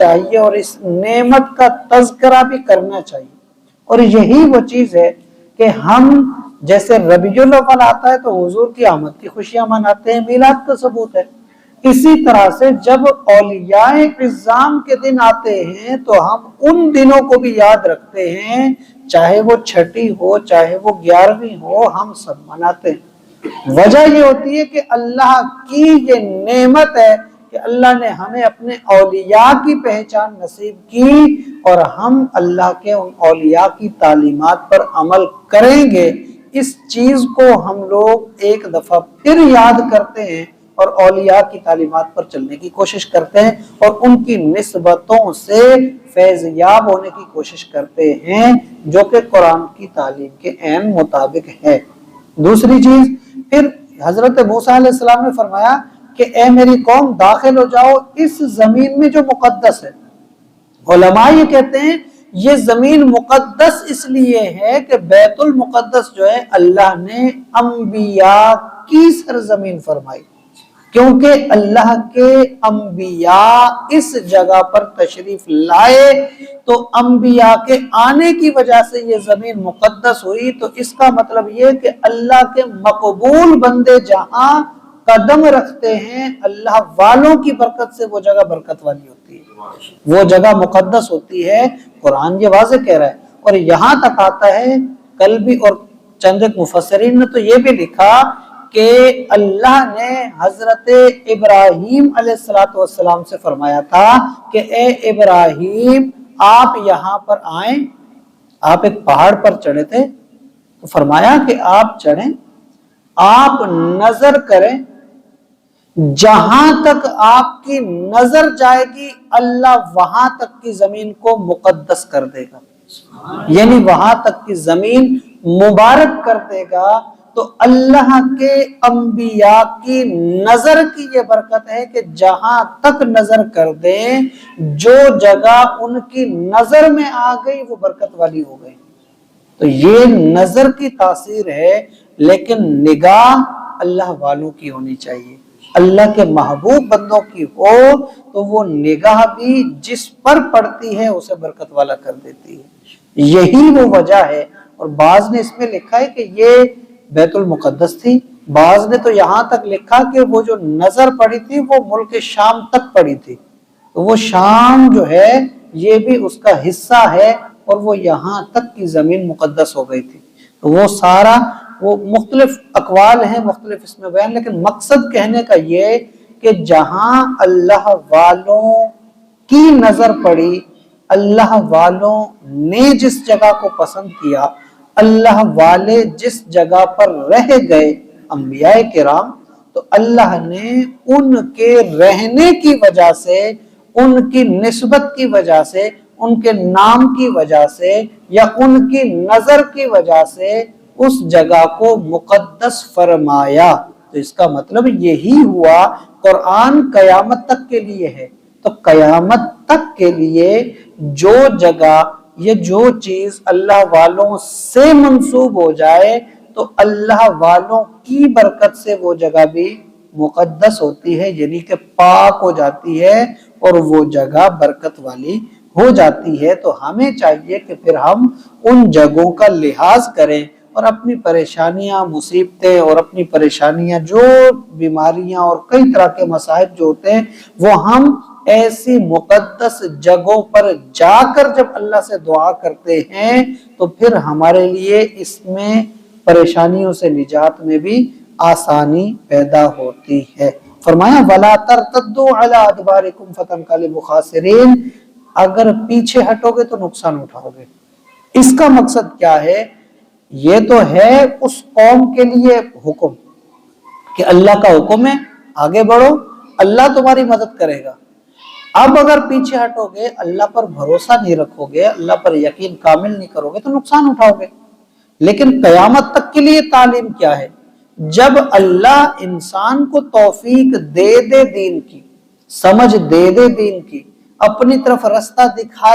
چاہیے اور اس نعمت کا تذکرہ بھی کرنا چاہیے. اور یہی وہ چیز ہے کہ ہم جیسے ربیع الاول آتا ہے تو حضور کی آمد کی خوشیاں مناتے ہیں، میلاد کا ثبوت ہے. اسی طرح سے جب اولیاء عظام کے دن آتے ہیں تو ہم ان دنوں کو بھی یاد رکھتے ہیں، چاہے وہ چھٹی ہو چاہے وہ 11ویں ہو، ہم سب مناتے ہیں. وجہ یہ ہوتی ہے کہ اللہ کی یہ نعمت ہے کہ اللہ نے ہمیں اپنے اولیاء کی پہچان نصیب کی، اور ہم اللہ کے ان اولیاء کی تعلیمات پر عمل کریں گے. اس چیز کو ہم لوگ ایک دفعہ پھر یاد کرتے ہیں اور اولیاء کی تعلیمات پر چلنے کی کوشش کرتے ہیں اور ان کی نسبتوں سے فیض یاب ہونے کی کوشش کرتے ہیں، جو کہ قرآن کی تعلیم کے عین مطابق ہے. دوسری چیز، پھر حضرت موسیٰ علیہ السلام نے فرمایا کہ اے میری قوم داخل ہو جاؤ اس زمین میں جو مقدس ہے. علماء یہ کہتے ہیں یہ زمین مقدس اس لیے ہے کہ بیت المقدس جو ہے اللہ نے انبیاء کی سرزمین فرمائی، کیونکہ اللہ کے انبیاء اس جگہ پر تشریف لائے تو انبیاء کے آنے کی وجہ سے یہ زمین مقدس ہوئی. تو اس کا مطلب یہ کہ اللہ کے مقبول بندے جہاں قدم رکھتے ہیں اللہ والوں کی برکت سے وہ جگہ برکت والی ہوتی ہے، وہ جگہ مقدس ہوتی ہے. قرآن یہ واضح کہہ رہا ہے. اور یہاں تک آتا ہے، کل بھی اور چند ایک مفسرین نے تو یہ بھی لکھا کہ اللہ نے حضرت ابراہیم علیہ السلام سے فرمایا تھا کہ اے ابراہیم آپ یہاں پر آئیں. آپ ایک پہاڑ پر چڑھے تھے تو فرمایا کہ آپ چڑھیں، آپ نظر کریں، جہاں تک آپ کی نظر جائے گی اللہ وہاں تک کی زمین کو مقدس کر دے گا، یعنی وہاں تک کی زمین مبارک کر دے گا. تو اللہ کے انبیاء کی نظر کی یہ برکت ہے کہ جہاں تک نظر کر دیں جو جگہ ان کی نظر میں آ گئی وہ برکت والی ہو گئی. تو یہ نظر کی تاثیر ہے، لیکن نگاہ اللہ والوں کی ہونی چاہیے. اللہ کے محبوب بندوں کی ہو تو وہ نگاہ بھی جس پر پڑتی ہے اسے برکت والا کر دیتی ہے. یہی وہ وجہ ہے. اور بعض نے اس میں لکھا ہے کہ یہ بیت المقدس تھی، بعض نے تو یہاں تک لکھا کہ وہ جو نظر پڑی تھی وہ ملک شام تک پڑی تھی. تو وہ شام جو ہے یہ بھی اس کا حصہ ہے اور وہ یہاں تک کی زمین مقدس ہو گئی تھی. تو وہ سارا وہ مختلف اقوال ہیں، مختلف اس میں بیان، لیکن مقصد کہنے کا یہ کہ جہاں اللہ والوں کی نظر پڑی، اللہ والوں نے جس جگہ کو پسند کیا، اللہ والے جس جگہ پر رہ گئے انبیاء کرام، تو اللہ نے ان کے رہنے کی وجہ سے، ان کی نسبت کی وجہ سے، ان کے نام کی وجہ سے یا ان کی نظر کی وجہ سے اس جگہ کو مقدس فرمایا. تو اس کا مطلب یہی ہوا قرآن قیامت تک کے لیے ہے. تو قیامت تک کے لیے جو جگہ یہ جو چیز اللہ والوں سے منسوب ہو جائے تو اللہ والوں کی برکت سے وہ جگہ بھی مقدس ہوتی ہے، یعنی کہ پاک ہو جاتی ہے اور وہ جگہ برکت والی ہو جاتی ہے. تو ہمیں چاہیے کہ پھر ہم ان جگہوں کا لحاظ کریں اور اپنی پریشانیاں، مصیبتیں اور اپنی پریشانیاں، جو بیماریاں اور کئی طرح کے مسائل جو ہوتے ہیں وہ ہم ایسی مقدس جگہوں پر جا کر جب اللہ سے دعا کرتے ہیں تو پھر ہمارے لیے اس میں پریشانیوں سے نجات میں بھی آسانی پیدا ہوتی ہے. فرمایا وَلَا تَرْتَدُّوا عَلَىٰ أَدْبَارِكُمْ فَتَنْقَلِبُوا خَاسِرِينَ. اگر پیچھے ہٹو گے تو نقصان اٹھاؤ گے. اس کا مقصد کیا ہے؟ یہ تو ہے اس قوم کے لیے حکم کہ اللہ کا حکم ہے آگے بڑھو، اللہ تمہاری مدد کرے گا. اب اگر پیچھے ہٹو گے، اللہ پر بھروسہ نہیں رکھو گے، اللہ پر یقین کامل نہیں کرو گے تو نقصان اٹھاؤ گے. لیکن قیامت تک کے لیے تعلیم کیا ہے؟ جب اللہ انسان کو توفیق دے دے دین کی، سمجھ دے دے دین کی، اپنی طرف رستہ دکھا